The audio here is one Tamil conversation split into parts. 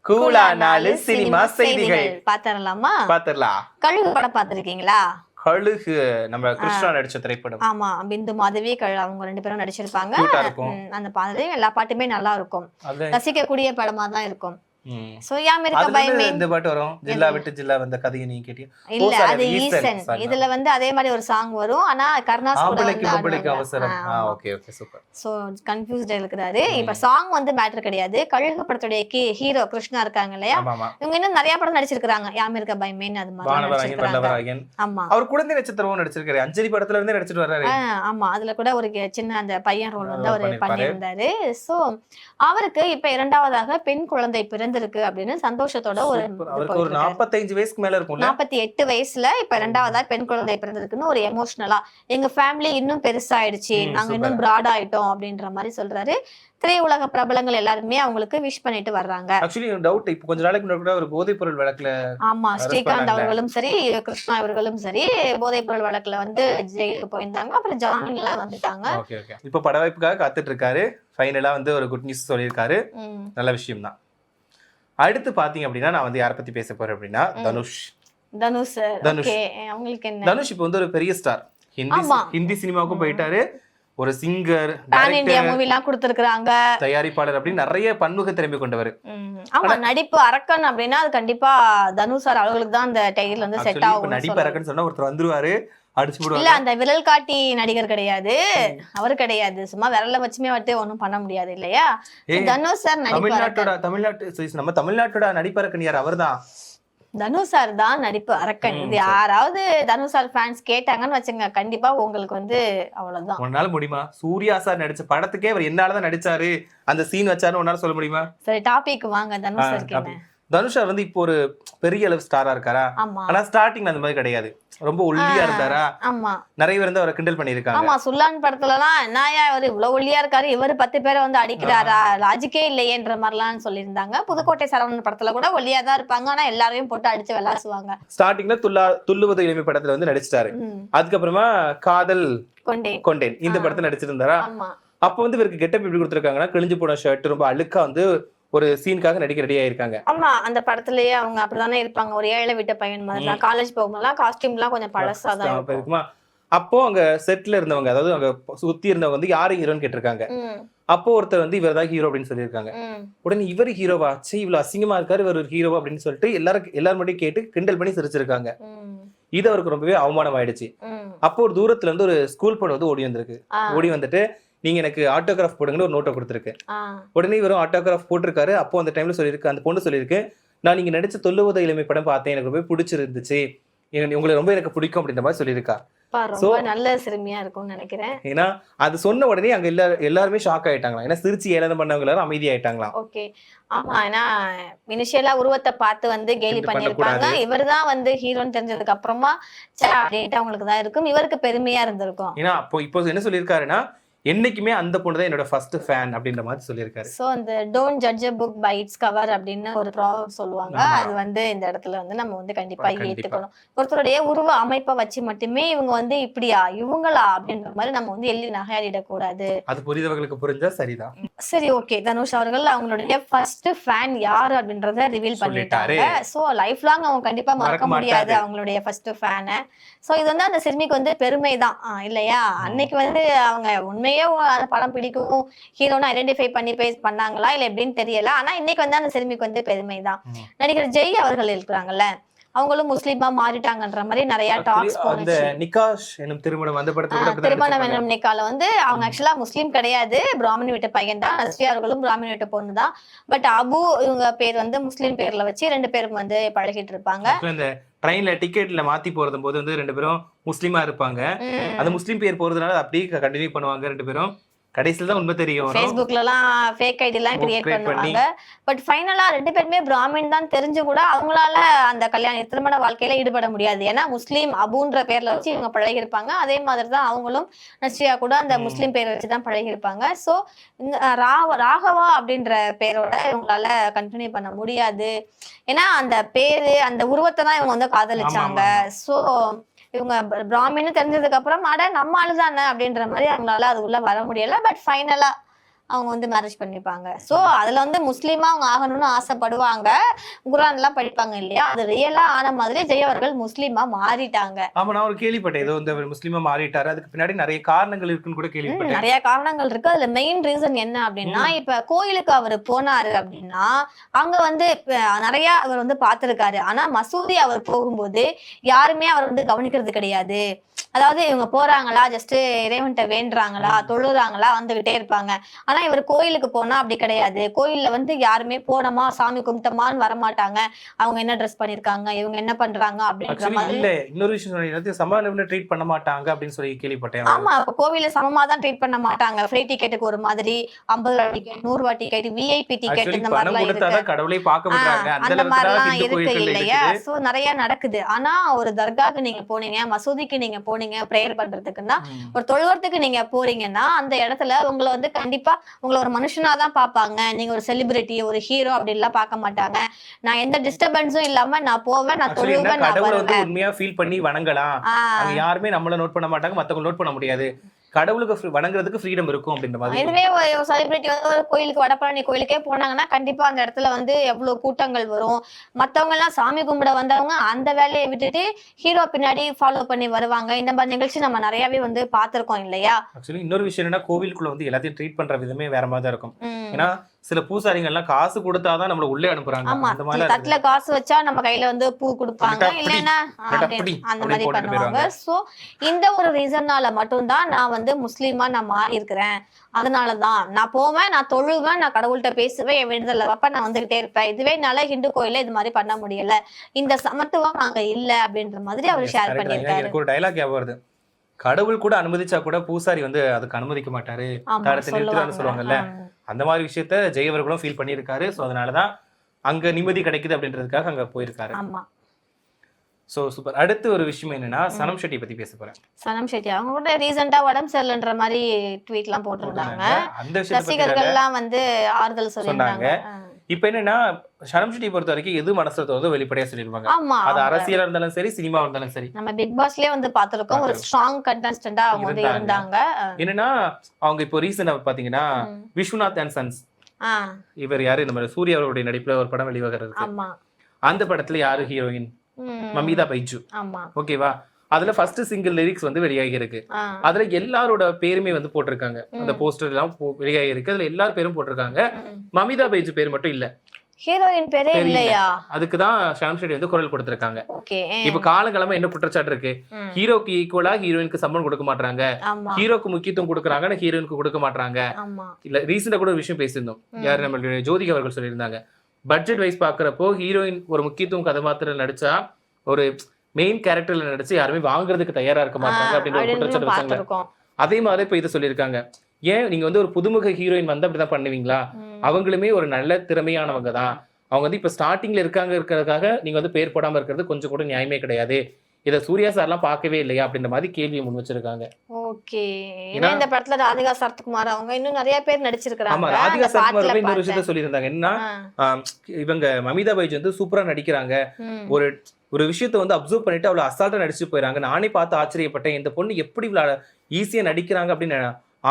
கூலா 4 சினிமா செய்திகள் பாத்தரலாமா? பாத்திரலாம். கழுகு படம் பாத்திருக்கீங்களா? கழுகு நம்ம கிருஷ்ணா நடிச்ச திரைப்படம். ஆமா, பிந்து மாதவி அவங்க 2 பேரும் நடிச்சிருப்பாங்க. அந்த பாடலே எல்லா பாட்டுமே நல்லா இருக்கும், ரசிக்கக்கூடிய படமா தான் இருக்கும். சோ யாமிருக்க பயமே இந்த பாட்டு வரும், ஜில்லா விட்டு ஜில்லா வந்த கதையை நீங்க கேட்டியா? இல்ல, அது ஈசன். இதுல வந்து அதே மாதிரி ஒரு சாங் வரும், ஆனா கர்ணாஸ் கூட வந்து அவசரம். Okay okay, super. சோ கன்ஃபியூஸ்டா இருக்கிறாரு. இப்ப சாங் வந்து மேட்டர் கிடையாது. கழுகு படத்துடைய ஹீரோ கிருஷ்ணா இருக்காங்க இல்லையா, இவங்க இன்னும் நிறைய படம் நடிச்சிருக்காங்க. யாமிருக்க பயமேன் அது மாதிரி நடிச்சிருக்காங்க. ஆமா, அவர் குழந்தை நட்சத்திரம் நடிச்சிருக்காரு. அஞ்சலி படத்துல இருந்தே நடிச்சிட்டு வர்றாரு. ஆமா, அதுல கூட ஒரு சின்ன அந்த பையன் ரோல் வந்து அவர் பண்ணியிருந்தாரு. சோ அவருக்கு இப்ப இரண்டாவதாக பெண் குழந்தை பிறந்திருக்கு அப்படின்னு சந்தோஷத்தோட ஒரு 45 வயசுக்கு மேல இருக்கும், 48 வயசுல இப்ப இரண்டாவதா பெண் குழந்தை பிறந்திருக்குன்னு ஒரு எமோஷனலா, எங்க ஃபேமிலி இன்னும் பெருசாயிடுச்சு, நாங்க இன்னும் பிராட் ஆயிட்டோம் அப்படின்ற மாதிரி சொல்றாரு. திரையுலக பிரபலங்கள் எல்லாருமே அவங்களுக்கு விஷ் பண்ணிட்டு வர்றாங்க. ஆக்சுவலி டவுட், இப்போ கொஞ்ச நாளைக்கு முன்னாடி கூட ஒரு போதைப் பொருள் வழக்குல, ஆமா, ஸ்ரீகாந்த் அவர்களும் சரி கிருஷ்ணா அவர்களும் சரி போதைப் பொருள் வழக்குல வந்து ஜெயிலுக்கு போயிருந்தாங்க. அப்புறம் ஜாமீன்ல வந்துட்டாங்க. ஓகே ஓகே, இப்போ படவாய்ப்புக்காக காத்துட்டு இருக்காரு. ஃபைனலா வந்து ஒரு குட் நியூஸ் சொல்லியிருக்காரு. நல்ல விஷயம் தான். அடுத்து பாத்தீங்க அப்படின்னா, நான் வந்து யாரை பத்தி பேச போறேன் அப்படின்னா, தனுஷ். அவங்களுக்கு என்ன, தனுஷ் இப்போ வந்து ஒரு பெரிய ஸ்டார். ஹிந்தி சினிமாவுக்கும் போயிட்டாரு. ஒரு சிங்கர், தயாரிப்பாளர் அப்படின்னு நிறைய பன்முக திறமை கொண்டவர். ஆமா, நடிப்பு அரக்கன் அப்படின்னா அது கண்டிப்பா தனுஷ் சார் அவர்களுக்கு தான் அந்த டைட்டில் வந்து செட் ஆகும். நடிப்பு அரக்கன் சொன்னா ஒருத்தர் வந்துருவாரு, அடிச்சு போடுவாரு. இல்ல, அந்த விரல் காட்டி நடிகர் கிடையாது, அவர் கிடையாது. சும்மா விரல வச்சுமே வந்து ஒண்ணும் பண்ண முடியாது இல்லையா. தனுஷ் சார் நம்ம தமிழ்நாட்டோட நடிப்பரக்கன் யார்? அவர்தான், தனுஷ் சார் தான் நடிப்பு அரக்கன். இது யாராவது தனுஷ் சார் ஃபேன்ஸ் கேட்டாங்கன்னு வச்சுங்க, கண்டிப்பா உங்களுக்கு வந்து அவ்வளவுதான். உன்னால முடியுமா? சூர்யா சார் நடிச்ச படத்துக்கே அவர் என்னாலதான் நடிச்சாரு, அந்த சீன் வச்சாரு, உன்னால சொல்ல முடியுமா? சரி, டாபிக் வாங்க. தனுஷ் சார் தனுஷ் சார் வந்து இப்போ ஒரு பெரிய அளவு ஸ்டாரா இருக்காரா? ஆனா ஸ்டார்டிங்ல அந்த மாதிரி கிடையாது, ரொம்ப ஒல்லியா இருந்தாரா. நிறைய பேர் வந்து அவரை கிண்டல் பண்ணிருக்காங்க. ஆமா, சுல்லான் படத்துல எல்லாம் என்னயா இவரு இவ்வளவு ஒல்லியா இருக்காரு, இவரு 10 பேரை வந்து அடிக்கிறாரா, லாஜிக்கே இல்லையேன்ற மாதிரிலாம் சொல்லியிருந்தாங்க. புதுக்கோட்டை சரவணன் படத்துல கூட ஒல்லியா தான் இருப்பாங்க, ஆனா எல்லாரையும் போட்டு அடிச்சு விளாசுவாங்க. ஸ்டார்டிங்ல துள்ளுவது இளமை படத்துல வந்து நடிச்சிட்டாரு. அதுக்கப்புறமா காதல் கொண்டேன் இந்த படத்துல நடிச்சிருந்தாரா. அப்ப வந்து இவருக்கு கெட்டப் எப்படி கொடுத்துருக்காங்கன்னா, கிழிஞ்சு போன ஷர்ட், ரொம்ப அழுக்கா வந்து ஒரு சீனுக்காக நடிக்க ரெடி ஆயிருக்காங்க. ஆமா, அந்த படத்துலயே அவங்க அப்படிதானே இருப்பாங்க, ஒரு ஏழை விட்ட பையன் மாதிரி தான். காலேஜ் போகும்போதெல்லாம் காஸ்டியூம் எல்லாம் கொஞ்சம் பழசா தான் இருக்குமா. அப்போ அங்க செட்ல இருந்தவங்க, அதாவது அங்க சுத்தி இருந்தவங்க வந்து யாரு ஹீரோன்னு கேட்டிருக்காங்க. அப்போ ஒருத்தர் வந்து இவர் தான் ஹீரோ அப்படின்னு சொல்லியிருக்காங்க. உடனே இவர் ஹீரோவா, சரி இவ்வளவு அசிங்கமா இருக்காரு, இவர் ஒரு ஹீரோவா அப்படின்னு சொல்லிட்டு எல்லாரும் மட்டும் கேட்டு கிண்டல் பண்ணி சிரிச்சிருக்காங்க. இது அவருக்கு ரொம்பவே அவமானம் ஆயிடுச்சு. அப்போ ஒரு தூரத்துல இருந்து ஒரு ஸ்கூல் பொண்ணு வந்து ஓடி வந்துட்டு நீங்க எனக்கு ஆட்டோகிராஃப் போடுங்கன்னு ஒரு நோட்டை கொடுத்துருக்கு. உடனே இவரும் ஆட்டோகிராஃப் போட்டிருக்காரு. அப்போ அந்த டைம்ல சொல்லியிருக்கு, அந்த பொண்ணு சொல்லியிருக்கு, நான் நீங்க நடிச்ச துள்ளுவது இளமை படம் பார்த்தேன், எனக்கு ரொம்ப பிடிச்சிருந்துச்சு, உங்களை ரொம்ப எனக்கு பிடிக்கும் அப்படின்ற மாதிரி சொல்லியிருக்கா. நல்ல சிறுமியா இருக்கும்னு நினைக்கிறேன். ஏன்னா அது சொன்ன உடனே அங்க எல்லாருமே ஷாக் ஆயிட்டாங்களா. ஏன்னா சிரிச்சு ஏளனம் பண்ணவங்க எல்லாரும் அமைதி ஆயிட்டாங்களா. ஓகே, ஆமா, ஏன்னா இனிஷியலா உருவத்தை பார்த்து வந்து கேலி பண்ணிருப்பாங்க. இவர் தான் வந்து ஹீரோன்னு தெரிஞ்சதுக்கு அப்புறமா அவங்களுக்கு தான் இருக்கும், இவருக்கு பெருமையா இருந்திருக்கும். ஏன்னா இப்போ என்ன சொல்லியிருக்காருன்னா, என்னைக்குமே அந்த பொண்ணு தான் என்னோட ஃபர்ஸ்ட் ஃபேன் அப்படின்ற மாதிரி சொல்லியிருக்காரு. சோ அந்த don't judge a book by its cover அப்படின்னு ஒரு ப்ராவர்ப் சொல்லுவாங்க. அது வந்து இந்த இடத்துல வந்து நம்ம வந்து கண்டிப்பா ஏத்துக்கணும். ஒருத்தருடைய உருவ அமைப்பை வச்சு மட்டுமே இவங்க வந்து இப்படியா இவங்களா அப்படின்ற மாதிரி நம்ம வந்து எள்ளி நகையாடிடக் கூடாது. அது புரிந்தவங்களுக்கு புரிஞ்சா சரிதான். சரி, ஓகே, தனுஷ் அவர்கள் அவங்களுடைய ஃபர்ஸ்ட் ஃபேன் யாரு அப்படின்றத ரிவீல் பண்ணிட்டாங்க. சோ லைஃப் லாங் அவங்க கண்டிப்பா மறக்க முடியாது அவங்களுடைய ஃபர்ஸ்ட் ஃபேனை. சோ இது வந்து அந்த சிறுமிக்கு வந்து பெருமை தான் இல்லையா. அன்னைக்கு வந்து அவங்க உண்மை அந்த படம் பிடிக்கும் ஹீரோன்னு ஐடென்டிஃபை பண்ணி பண்ணாங்களா இல்ல எப்படின்னு தெரியல. ஆனா இன்னைக்கு வந்து அந்த சிறுமிக்கு வந்து பெருமைதான். நடிகர் ஜெய் அவர்கள் இருக்கிறாங்கல்ல, அவங்களும் முஸ்லீமா மாறிட்டாங்கன்ற மாதிரி நிறைய டாக்ஸ் போனுச்சு. நிகாஷ் எனும் திருமணம் அந்த படத்துல திருமணம் எனும் நிக்கால வந்து அவங்க ஆக்சுவலா முஸ்லீம் கிடையாது, பிராமணி வீட்டு பையன் தான். நஸ்ரியா அவர்களும் பிராமணி வீட்டு பொண்ணு தான். பட் அபு இவங்க பேர் வந்து முஸ்லீம் பேர்ல வச்சு 2 பேரும் வந்து பழகிட்டு இருப்பாங்க. ட்ரெயின்ல டிக்கெட்ல மாத்தி போறது போது வந்து 2 பேரும் முஸ்லீமா இருப்பாங்க. அந்த முஸ்லீம் பேர் போறதுனால அப்படியே கண்டினியூ பண்ணுவாங்க 2 பேரும். கடைசில தான் உண்மை தெரியும். Facebookல எல்லாம் ஃபேக் ஐடி எல்லாம் கிரியேட் பண்ணுவாங்க. பட் ஃபைனலா 2 பேருமே பிராமின் தான் தெரிஞ்சு கூட அவங்களால அந்த திருமண வாழ்க்கையில ஈடுபட முடியாது. ஏன்னா முஸ்லீம் அபுன்ற பேர்ல வச்சு இவங்க பழகி இருப்பாங்க. அதே மாதிரி தான் அவங்களும் நஸ்ரியா கூட அந்த முஸ்லீம் பேரை வச்சு தான் பழகி இருப்பாங்க. சோ ராகவா அப்படின்ற பேரோட இவங்களால கண்டினியூ பண்ண முடியாது. ஏன்னா அந்த பேரு அந்த உருவத்தை தான் இவங்க வந்து காதலிச்சாங்க. சோ இவங்க பிராமின்னு தெரிஞ்சதுக்கு அப்புறம் அட நம்ம ஆளுதானே அப்படின்ற மாதிரி அவங்களால அது உள்ள வர முடியல. பட் ஃபைனலா அவங்க வந்து மேரேஜ் பண்ணிப்பாங்க. சோ அதுல வந்து முஸ்லீமா அவங்க ஆகணும்னு ஆசைப்படுவாங்க, குர்ஆன் எல்லாம் படிப்பாங்க இல்லையா, அது ரியலா ஆன மாதிரி ஜெய் அவர்கள் முஸ்லீமா மாறிட்டாங்க. ஆமா, நான் ஒரு கேள்விப்பட்டேன், ஏதோ இந்த முஸ்லீமா மாறிட்டாரு, அதுக்கு பின்னாடி நிறைய காரணங்கள் இருக்குன்னு கூட கேள்விப்பட்டேன். நிறைய காரணங்கள் இருக்கு. அதுல மெயின் ரீசன் என்ன அப்படின்னா, இப்ப கோயிலுக்கு அவர் போனாரு அப்படின்னா அங்க வந்து நிறைய அவர் வந்து பார்த்திருக்காரு. ஆனா மசூதி அவர் போகும்போது யாருமே அவர் வந்து கவனிக்கிறது கிடையாது. அதாவது இவங்க போறாங்களா, ஜஸ்ட் இறைவன்கிட்ட வேண்டுறாங்களா, தொழுறாங்களா, வந்துகிட்டே இருப்பாங்க. ஆனா இவர் கோயிலுக்கு போனா அப்படி கிடையாது. கோயில்ல வந்து யாருமே போனோமா சாமி கும்பிட்டோமான்னு வரமாட்டாங்க. அவங்க என்ன ட்ரெஸ் பண்ணிருக்காங்க, இவங்க என்ன பண்றாங்க அப்படின்ற மாதிரி. இல்ல, இன்னொரு விஷயம் சம லெவல்ல ட்ரீட் பண்ண மாட்டாங்க அப்படின்னு சொல்லி கேள்விப்பட்டேன். ஆமா, கோவில சமமா தான் ட்ரீட் பண்ண மாட்டாங்க. ஃப்ரீ டிக்கெட்டுக்கு ஒரு மாதிரி 50 ரூபாய் டிக்கெட், 100 ரூபாய் டிக்கெட், விஐபி டிக்கெட், இந்த மாதிரி எல்லாம் இருக்கு. கடவுளே பார்க்க விடுறாங்க, அந்த மாதிரி எல்லாம் இருக்கு இல்லையா. சோ நிறைய நடக்குது. ஆனா ஒரு தர்காக்கு நீங்க போனீங்க, மசூதிக்கு நீங்க போனீங்க பிரேயர் பண்றதுக்குன்னா, ஒரு தொழுவத்துக்கு நீங்க போறீங்கன்னா அந்த இடத்துல உங்களை வந்து கண்டிப்பா உங்களை ஒரு மனுஷனா தான் பாப்பாங்க. நீங்க ஒரு செலிபிரிட்டி, ஒரு ஹீரோ அப்படி எல்லாம் பார்க்க மாட்டாங்க. நான் எந்த டிஸ்டர்பன்ஸும் இல்லாம நான் போவேன், நான் தொழுவேன், நான் கடவுளை வந்து வருவேன். உண்மையா ஃபீல் பண்ணி வணங்கலாம். அங்க யாருமே நம்மள நோட் பண்ண மாட்டாங்க, மத்தவங்க நோட் பண்ண முடியாது. கடவுளுக்கு வணங்குறதுக்கு ஃப்ரீடம் இருக்கும் அப்படின்ற மாதிரி. இதுவே ஒரு செலிபிரிட்டி வந்து ஒரு கோயிலுக்கு, வடபழனி கோயிலுக்கே போனாங்கன்னா கண்டிப்பா அந்த இடத்துல வந்து எவ்வளவு கூட்டங்கள் வரும். மத்தவங்க எல்லாம் சாமி கும்பிட வந்தவங்க அந்த வேலையை விட்டுட்டு ஹீரோ பின்னாடி ஃபாலோ பண்ணி வருவாங்க. இந்த மாதிரி நிகழ்ச்சி நம்ம நிறையவே வந்து பார்த்திருக்கோம் இல்லையா. ஆக்சுவலி இன்னொரு விஷயம் என்னன்னா, கோவிலுக்குள்ள வந்து எல்லாத்தையும் ட்ரீட் பண்ற விதமே வேற மாதிரி தான் இருக்கும். ஏன்னா சில பூசாரிகள் எல்லாம் காசு கொடுத்தாதான் நம்மள உள்ளே அனுப்புறாங்க. அந்த மாதிரி தட்டுல காசு வச்சா நம்ம கையில வந்து பூ கொடுப்பாங்க, இல்லைன்னா அந்த மாதிரி பண்ணுவாங்க. சோ இந்த ஒரு ரீசன்னால மட்டும்தான் நான் வந்து முஸ்லீமா நான் மாறி இருக்கிறேன். அதனாலதான் நான் போவேன், நான் தொழுவேன், நான் கடவுள்கிட்ட பேசுவேன், என் வேண்டுதல் அப்ப நான் வந்துகிட்டே இருப்பேன். இதுவே என்னால ஹிந்து கோயில இது மாதிரி பண்ண முடியல, இந்த சமத்துவம் அங்க இல்ல அப்படின்ற மாதிரி அவர் ஷேர் பண்ணியிருக்காரு. ஒரு டயலாக் ஞாபகம் வருது, கடவுள் கூட அனுமதிச்சா கூட பூசாரி வந்து அதுக்கு அனுமதிக்க மாட்டாரு, தடுத்து நிறுத்துறான்னு சொல்லுவாங்கல்ல. அந்த மாதிரி விஷயத்த ஜெய் அவர்களும் ஃபீல் பண்ணியிருக்காரு. ஸோ அதனாலதான் அங்க நிம்மதி கிடைக்குது அப்படின்றதுக்காக அங்க போயிருக்காரு. So super. அடுத்து ஒரு விஷயம் என்னன்னா, சனம் ஷெட்டி பத்தி பேச போறேன். சனம் ஷெட்டி அவங்க கூட ரீசெண்டா உடம்பு சரியில்லைன்ற மாதிரி ட்வீட் எல்லாம் போட்டிருந்தாங்க. ரசிகர்கள் எல்லாம் வந்து ஆறுதல் சொல்லியிருந்தாங்க. இப்ப என்னன்னா, சனம் ஷெட்டி பொறுத்த வரைக்கும் எது மனசுல தோணுதோ வெளிப்படையா சொல்லிடுவாங்க. அது அரசியலா இருந்தாலும் சரி, சினிமா இருந்தாலும் சரி. நம்ம பிக் பாஸ்லயே வந்து பாத்துருக்கோம், ஒரு ஸ்ட்ராங் கண்டஸ்டன்டா அவங்க வந்து இருந்தாங்க. என்னன்னா அவங்க இப்போ ரீசெண்டா பாத்தீங்கன்னா விஸ்வநாத் அண்ட் சன்ஸ், இவர் யாரு, நம்ம சூர்யா அவருடைய நடிப்புல ஒரு படம் வெளிவகிறது. அந்த படத்துல யாரு ஹீரோயின்? மமிதா பைஜு. ஓகேவா? அதுல ஃபர்ஸ்ட் சிங்கிள் லிரிக்ஸ் வந்து வெளியாகி இருக்கு. அதுல எல்லாரோட பேருமே வந்து போட்டிருக்காங்க. அந்த போஸ்டர் எல்லாம் வெளியாகி இருக்கு. அதுல எல்லார் பேரும் போட்டிருக்காங்க. மமிதா பைஜு பேர் மட்டும் இல்ல. ஹீரோயின் பேரே இல்லையா? அதுக்குதான் சனம் ஷெட்டி வந்து குரல் கொடுத்திருக்காங்க. இப்ப காலகாலமா என்ன குற்றச்சாட்டு இருக்கு, ஹீரோக்கு ஈக்குவலா ஹீரோயினுக்கு சம்பளம் கொடுக்க மாட்டாங்க, ஹீரோக்கு முக்கியத்துவம் கொடுக்குறாங்க, ஹீரோயினுக்கு கொடுக்க மாட்டாங்க. இல்ல ரீசெண்டா கூட ஒரு விஷயம் பேசியிருந்தோம், யாரு நம்மளுடைய ஜோதிகா அவர்கள் சொல்லியிருந்தாங்க, பட்ஜெட் வைஸ் பாக்குறப்போ ஹீரோயின் ஒரு முக்கியத்துவம் கதாபாத்திரம் நடிச்சா, ஒரு மெயின் கேரக்டர்ல நடிச்சு யாருமே வாங்குறதுக்கு தயாரா இருக்க மாட்டாங்க அப்படின்ற ஒரு குற்றச்சாட்டு வச்சாங்க. அதே மாதிரி இப்ப இதை சொல்லியிருக்காங்க, ஏன் நீங்க வந்து ஒரு புதுமுக ஹீரோயின் வந்து அப்படிதான் பண்ணுவீங்களா? அவங்களுமே ஒரு நல்ல திறமையானவங்க தான். அவங்க வந்து இப்ப ஸ்டார்டிங்ல இருக்கிறதுக்காக நீங்க வந்து பேர் போடாம இருக்கிறது கொஞ்சம் கூட நியாயமே கிடையாது. இத சூர்யா சார்லாம் பார்க்கவே இல்லையா அப்படின்ற மாதிரி கேள்வியை முன் வச்சிருக்காங்க. ஓகே, ஏன்னா இந்த படத்துல ராதிகா சரத்குமார் அவங்க இன்னும் நிறைய பேர் நடிச்சிருக்காங்க. ஆமா, ராதிகா சரத்குமார் இன்னொரு விஷயத்த சொல்லியிருந்தாங்க. என்னன்னா, இவங்க மமிதா பைஜ் வந்து சூப்பரா நடிக்கிறாங்க, ஒரு விஷயத்த வந்து அப்சர்வ் பண்ணிட்டு அவ்வளவு அசால்ட்டா நடிச்சு போயிறாங்க. நானே பார்த்து ஆச்சரியப்பட்டேன், இந்த பொண்ணு எப்படி ஈஸியா நடிக்கிறாங்க அப்படின்னு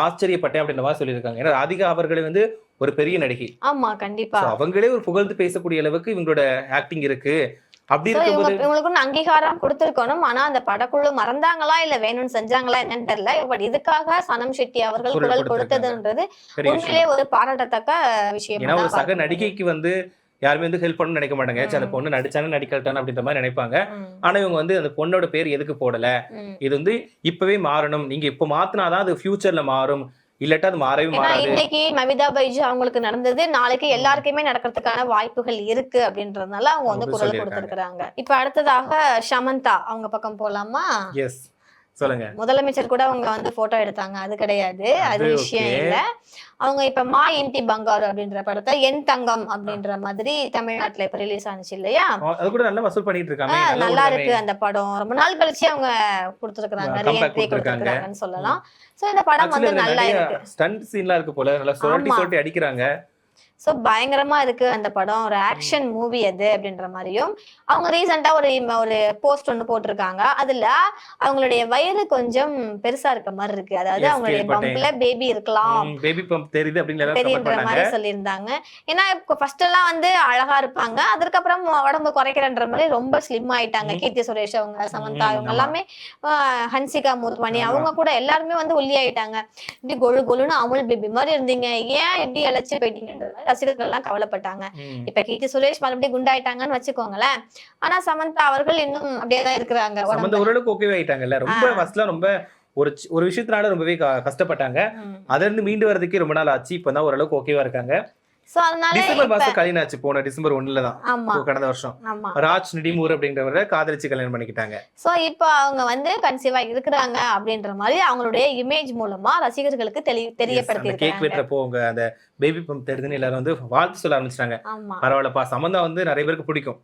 ஆச்சரியப்பட்டேன் அப்படின்ற மாதிரி சொல்லியிருக்காங்க. ஏன்னா ராதிகா அவர்களே வந்து ஒரு பெரிய நடிகை. ஆமா, கண்டிப்பா அவங்களே ஒரு புகழ்ந்து பேசக்கூடிய அளவுக்கு இவங்களோட ஆக்டிங் இருக்கு. அப்படி இருக்கும்போது இவங்களுக்கு அங்கீகாரம் கொடுத்திருக்கணும். ஆனா அந்த படக்குழு மறந்தாங்களா இல்ல வேணும்னு செஞ்சாங்களா என்னன்னு தெரியல. பட் இதுக்காக சனம் ஷெட்டி அவர்கள் குரல் கொடுத்ததுன்றது உண்மையிலே ஒரு பாராட்டத்தக்க விஷயம். ஏன்னா ஒரு சக நடிகைக்கு வந்து யாருமே வந்து ஹெல்ப் பண்ணணும்னு நினைக்க மாட்டாங்க. அந்த பொண்ணு நடிச்சானு நடிக்கட்டானு அப்படின்ற மாதிரி நினைப்பாங்க. ஆனா இவங்க வந்து அந்த பொண்ணோட பேர் எதுக்கு போடல, இது வந்து இப்பவே மாறணும், நீங்க இப்ப மாத்தினாதான் அது ஃபியூச்சர்ல மாறும், இல்லாட்டா அது மாறவே மாறாது. இன்னைக்கு மமிதா பைஜு அவங்களுக்கு நடந்தது, நாளைக்கு எல்லாருக்குமே நடக்கிறதுக்கான வாய்ப்புகள் இருக்கு அப்படின்றதுனால அவங்க வந்து குரல் கொடுத்திருக்காங்க. இப்ப அடுத்ததாக சமந்தா அவங்க பக்கம் போலாமா? எஸ், சொல்லுங்க. முதலமைச்சர் கூட அவங்க வந்து போட்டோ எடுத்தாங்க, அது கிடையாது, அது விஷயம் இல்ல. அவங்க இப்ப மா இன்டி பங்காரு அப்படின்ற படத்தை என் தங்கம் அப்படின்ற மாதிரி தமிழ்நாட்டுல இப்ப ரிலீஸ் ஆனிச்சு இல்லையா? அது கூட நல்லா வசூல் பண்ணிட்டு இருக்காங்க. நல்லா இருக்கு அந்த படம். ரொம்ப நாள் கழிச்சு அவங்க கொடுத்திருக்காங்கன்னு சொல்லலாம். சோ இந்த படம் வந்து நல்லா இருக்கு. ஸ்டண்ட் சீன்லாம் இருக்கு போல, நல்லா சுரட்டி சுரட்டி அடிக்கிறாங்க. சோ பயங்கரமா இருக்கு அந்த படம், ஒரு ஆக்ஷன் மூவி அது அப்படின்ற மாதிரியும். அவங்க ரீசெண்டா ஒரு போஸ்ட் ஒண்ணு போட்டிருக்காங்க. அதுல அவங்களுடைய வயிறு கொஞ்சம் பெருசா இருக்க மாதிரி இருக்கு, அதாவது அவங்களுடைய பம்ப்ல பேபி இருக்கலாம், பேபி பம்ப் தெரியுது அப்படின்னு தெரியுன்ற மாதிரி சொல்லியிருந்தாங்க. ஏன்னா ஃபர்ஸ்ட் எல்லாம் வந்து அழகா இருப்பாங்க, அதுக்கப்புறம் உடம்பு குறைக்கிறன்ற மாதிரி ரொம்ப ஸ்லிம் ஆயிட்டாங்க. கீர்த்தி சுரேஷ் அவங்க, சமந்தா இவங்க எல்லாமே, ஹன்சிகா மூத்வானி அவங்க கூட எல்லாருமே வந்து ஒல்லி ஆயிட்டாங்க. இப்படி கொழு கொழுன்னு அமுல் பேபி மாதிரி இருந்தீங்க, ஏன் இப்படி இழைச்சு போயிட்டீங்கன்ற ரசிகர்கள் எல்லாம் கவலைப்பட்டாங்க. இப்ப கீர்த்தி சுரேஷ் மறுபடியும் குண்டாயிட்டாங்கன்னு வச்சுக்கோங்களேன். ஆனா சமந்தா அவர்கள் இன்னும் அப்படியேதான் இருக்கிறாங்க. சமந்தா ஓரளவுக்கு ஓகேவே ஆயிட்டாங்கல்ல. ரொம்ப ஃபர்ஸ்ட்ல ரொம்ப ஒரு விஷயத்தினால ரொம்பவே கஷ்டப்பட்டாங்க. அதுல இருந்து மீண்டு வரதுக்கே ரொம்ப நாள் ஆச்சு. இப்பதான் ஓரளவுக்கு ஓகேவா இருக்காங்க. டிசம்பர் மாசம் கல்யாணம் ஆச்சு, போன டிசம்பர் 1 தான், கடந்த வருஷம். ராஜ் நிடிமூர் அப்படின்றவரை காதலிச்சு கல்யாணம் பண்ணிக்கிட்டாங்க. சோ இப்போ அவங்க வந்து கன்சீவா இருக்கிறாங்க அப்படின்ற மாதிரி அவங்களுடைய இமேஜ் மூலமா ரசிகர்களுக்கு தெரியப்படுத்தி கேக் வெட்டுறப்போ அவங்க அந்த பேபி பம்ப் தெரியுதுன்னு எல்லாரும் வந்து வாழ்த்து சொல்ல ஆரம்பிச்சிட்டாங்க. பரவாயில்லப்பா, சமந்தா வந்து நிறைய பேருக்கு பிடிக்கும்.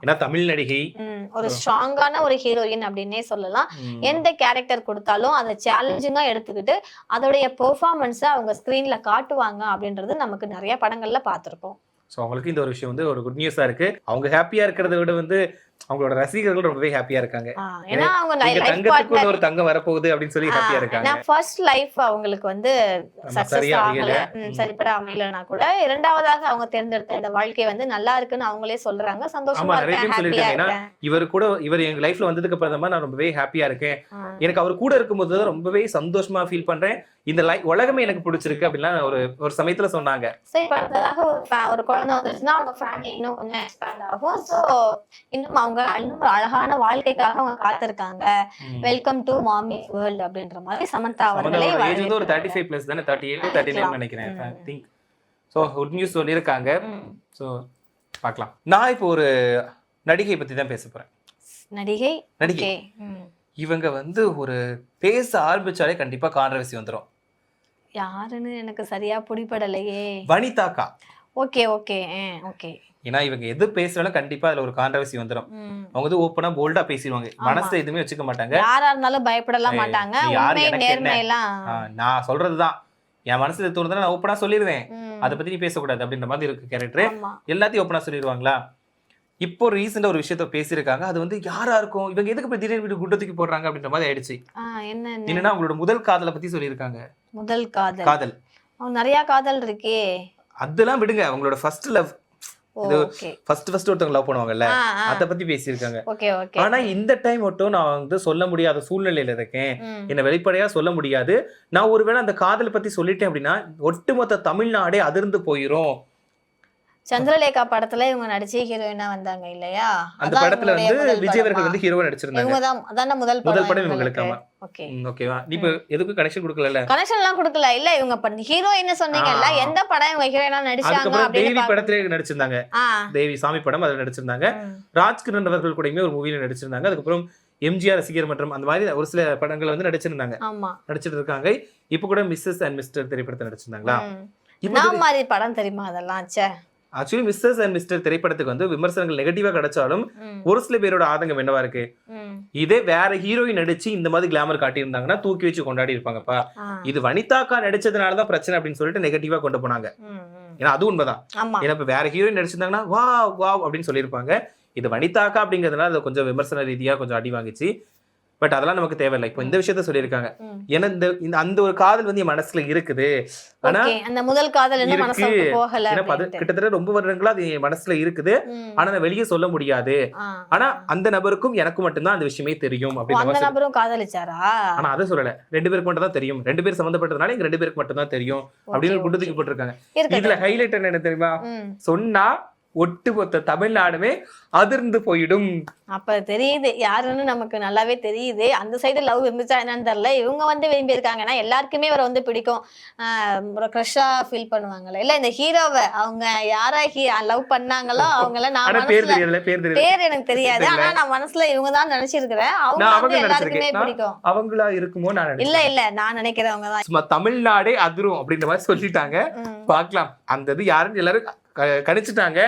ஏன்னா தமிழ் நடிகை, ஒரு ஸ்ட்ராங்கான ஒரு ஹீரோயின் அப்படின்னே சொல்லலாம். எந்த கேரக்டர் கொடுத்தாலும் அதை சேலஞ்சிங்கா எடுத்துக்கிட்டு அதோடைய பெர்ஃபார்மன்ஸை அவங்க ஸ்கிரீன்ல காட்டுவாங்க அப்படின்றது நமக்கு நிறைய படங்கள்ல பார்த்திருக்கோம். ஸோ அவங்களுக்கு இந்த ஒரு விஷயம் வந்து ஒரு குட் நியூஸா இருக்கு. அவங்க ஹாப்பியா இருக்கிறத விட வந்து அவங்களோட ரசிகர்கள் ரொம்பவே ஹாப்பியா இருக்காங்க. ஏன்னா அவங்க தங்கத்துக்கு ஒரு தங்கம் வரப்போகுது அப்படின்னு சொல்லி ஹாப்பியா இருக்காங்க. ஃபர்ஸ்ட் லைஃப் அவங்களுக்கு வந்து சக்சஸ் ஆகல, சரிப்பட அமையலனா கூட இரண்டாவதாக அவங்க தேர்ந்தெடுத்த இந்த வாழ்க்கை வந்து நல்லா இருக்குன்னு அவங்களே சொல்றாங்க. சந்தோஷமா இருக்காங்க. இவர் எங்க லைஃப்ல வந்ததுக்கு அப்புறமா நான் ரொம்பவே ஹாப்பியா இருக்கேன், எனக்கு அவர் கூட இருக்கும்போது ரொம்பவே சந்தோஷமா ஃபீல் பண்றேன், இந்த உலகமே எனக்கு பிடிச்சிருக்கு அப்படின்லாம் ஒரு சமயத்துல சொன்னாங்க. ஒரு குழந்தை வந்துச்சுன்னா அவங்க ஃபேமிலி இன்னும் கொஞ்சம் எக்ஸ்பேண்ட் ஆகும். ஸோ இன்னும் அவங்க இன்னும் ஒரு அழகான வாழ்க்கைக்காக அவங்க காத்திருக்காங்க. வெல்கம் டு மாமி வேர்ல்ட் அப்படின்ற மாதிரி சமந்தா அவர்களே ஒரு 35 பிளஸ் தானே, 38 39 நினைக்கிறேன் I think. So good news சொல்லியிருக்காங்க. ஸோ பார்க்கலாம். நான் இப்போ ஒரு நடிகை பத்தி தான் பேச போறேன். நடிகை இவங்க வந்து ஒரு பேச ஆரம்பிச்சாலே கண்டிப்பா கான்ட்ரோவர்சி வந்துரும். யாருன்னு எனக்கு சரியா புடிபடலையே. வனிதாக்கா. Okay okay okay. ஏன்னா இவங்க எது பேசுறாலும் கண்டிப்பா அதுல ஒரு கான்ட்ரோவர்சி வந்துரும். அவங்க வந்து ஓப்பனா போல்டா பேசிடுவாங்க, மனசுல எதுவுமே வச்சுக்க மாட்டாங்க. யாரா இருந்தாலும் பயப்படலாம் மாட்டாங்க. உண்மை நேர்மை எல்லாம் நான் சொல்றதுதான், என் மனசுல தோணுதுன்னா நான் ஓப்பனா சொல்லிடுவேன், அதை பத்தி நீ பேசக்கூடாது அப்படின்ற மாதிரி இருக்கு கேரக்டர். எல்லாத்தையும் ஓப்பனா சொல்லிடுவாங்களா. இப்போ ரீசெண்டா ஒரு விஷயத்த பேசியிருக்காங்க. அது வந்து யாரா இருக்கும், இவங்க எதுக்கு போய் திடீர்னு குண்டத்துக்கு போடுறாங்க அப்படின்ற மாதிரி ஆயிடுச்சு. என்னன்னா அவங்களோட முதல் காதலை பத்தி சொல்லியிருக்காங்க. முதல் காதல் நிறைய காதல் இருக்கே, அதெல்லாம் விடுங்க. அவங்களோட ஃபர்ஸ்ட் லவ், ஃபர்ஸ்ட் ஒருத்தவங்க லவ் பண்ணுவாங்கல்ல, அத பத்தி பேசியிருக்காங்க. ஆனா இந்த டைம் மட்டும் நான் வந்து சொல்ல முடியாத சூழ்நிலையில இருக்கேன், என்ன வெளிப்படையா சொல்ல முடியாது. நான் ஒருவேளை அந்த காதலை பத்தி சொல்லிட்டேன் அப்படின்னா ஒட்டுமொத்த தமிழ்நாடே அதிர்ந்து போயிரும். சந்திரலேகா படத்துல இவங்க நடிச்ச ஹீரோயினா வந்தாங்க இல்லையா, அந்த படத்துல வந்து விஜய் அவர்கள் வந்து ஹீரோவா நடிச்சிருந்தாங்க. இவங்கதான் அதான முதல் படம் இவங்களுக்கு. ஆமா ஓகேவா. நீ இப்ப எதுக்கு கனெக்ஷன் கொடுக்கல? கனெக்ஷன் எல்லாம் கொடுக்கல. இல்ல இவங்க ஹீரோயின் சொன்னீங்கல்ல, எந்த படம் இவங்க ஹீரோயினா நடிச்சாங்க? தேவி படத்துல நடிச்சிருந்தாங்க, தேவி சாமி படம் அதுல நடிச்சிருந்தாங்க. ராஜ்கிரண் அவர்கள் கூடயுமே ஒரு மூவில நடிச்சிருந்தாங்க. அதுக்கப்புறம் எம்ஜிஆர் ரசிகர் மன்றம் அந்த மாதிரி ஒரு சில படங்கள் வந்து நடிச்சிருந்தாங்க, நடிச்சிட்டு இருக்காங்க. இப்ப கூட மிஸ்ஸஸ் அண்ட் மிஸ்டர் திரைப்படத்தை நடிச்சிருந்தாங்களா. என்ன மாதிரி படம் தெரியுமா அதெல்லாம்? ஆக்சுவலி மிஸ்ஸஸ் அண்ட் மிஸ்டர் திரைப்படத்துக்கு வந்து விமர்சனங்கள் நெகட்டிவா கிடைச்சாலும் ஒரு சில பேரோட ஆதங்கம் என்னவா இருக்கு, இதே வேற ஹீரோயின் நடிச்சு இந்த மாதிரி கிளாமர் காட்டியிருந்தாங்கன்னா தூக்கி வச்சு கொண்டாடி இருப்பாங்கப்பா, இது வனிதாக்கா நடிச்சதுனாலதான் பிரச்சனை அப்படின்னு சொல்லிட்டு நெகட்டிவா கொண்டு போனாங்க. ஏன்னா அது உண்மைதான். ஏன்னா இப்ப வேற ஹீரோயின் நடிச்சிருந்தாங்கன்னா வா வா அப்படின்னு சொல்லியிருப்பாங்க. இது வனிதாக்கா அப்படிங்கிறதுனால அது கொஞ்சம் விமர்சன ரீதியா கொஞ்சம் அடி வாங்கிச்சு. பட் அதெல்லாம் நமக்கு தேவையில்லை. இப்போ இந்த விஷயத்த சொல்லியிருக்காங்க. ஏன்னா இந்த அந்த ஒரு காதல் வந்து என் மனசுல இருக்குது. ஆனா அந்த முதல் காதல் இன்னும் மனசுல போகல. கிட்டத்தட்ட ரொம்ப வருடங்களா அது என் மனசுல இருக்குது. ஆனா நான் வெளியே சொல்ல முடியாது. ஆனா அந்த நபருக்கும் எனக்கும் மட்டும்தான் அந்த விஷயமே தெரியும் அப்படின்னு. அந்த நபரும் காதலிச்சாரா? ஆனா அதை சொல்லல, 2 பேருக்கு மட்டும் தான் தெரியும். 2 பேர் சம்பந்தப்பட்டதுனால எங்க 2 பேருக்கு மட்டும் தான் தெரியும் அப்படின்னு குண்டத்துக்கு போட்டிருக்காங்க. இதுல ஹைலைட் என்ன தெரியுமா, சொன்னா ஒட்டுமொத்த தமிழ்நாடுமே அதிர்ந்து போயிடும். அப்ப தெரியுது யாருன்னு நமக்கு நல்லாவே தெரியுது. அந்த சைடு லவ் இருந்துச்சா என்னன்னு தெரியல. இவங்க வந்து விரும்பி இருக்காங்கன்னா எல்லாருக்குமே இவரை வந்து பிடிக்கும், ஒரு க்ரஷா ஃபீல் பண்ணுவாங்கல்ல. இல்ல இந்த ஹீரோவை அவங்க யாரா லவ் பண்ணாங்களோ அவங்கள நான் பேர் எனக்கு தெரியாது, ஆனா நான் மனசுல இவங்கதான் நினைச்சிருக்கிறேன். அவங்க வந்து எல்லாருக்குமே பிடிக்கும். அவங்களா இருக்குமோ இல்ல நான் நினைக்கிறவங்க தான். தமிழ்நாடே அதிரும் அப்படின்ற மாதிரி சொல்லிட்டாங்க. பாக்கலாம் அந்த இது யாருன்னு எல்லாரும் கணிச்சுட்டாங்க.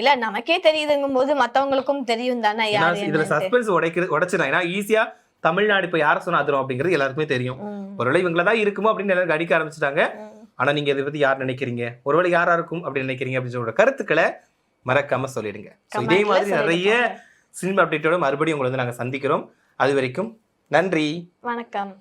இல்ல நமக்கே தெரியுதுங்கும் போது மத்தவங்களுக்கும் தெரியும் தானே. இதுல சஸ்பென்ஸ் உடைச்சிடும். ஏன்னா ஈஸியா தமிழ்நாடு இப்ப யார சொன்னா அதிரும் அப்படிங்கிறது எல்லாருக்குமே தெரியும். ஒருவேளை இவங்களதான் இருக்குமோ அப்படின்னு எல்லாரும் கடிக்க ஆரம்பிச்சுட்டாங்க. ஆனா நீங்க இதை பத்தி யார் நினைக்கிறீங்க, ஒருவேளை யாரா இருக்கும் அப்படின்னு நினைக்கிறீங்க அப்படின்னு சொல்ற கருத்துக்களை மறக்காம சொல்லிடுங்க. இதே மாதிரி நிறைய சினிமா அப்டேட்டோட மறுபடியும் உங்களை வந்து நாங்க சந்திக்கிறோம். அது வரைக்கும் நன்றி, வணக்கம்.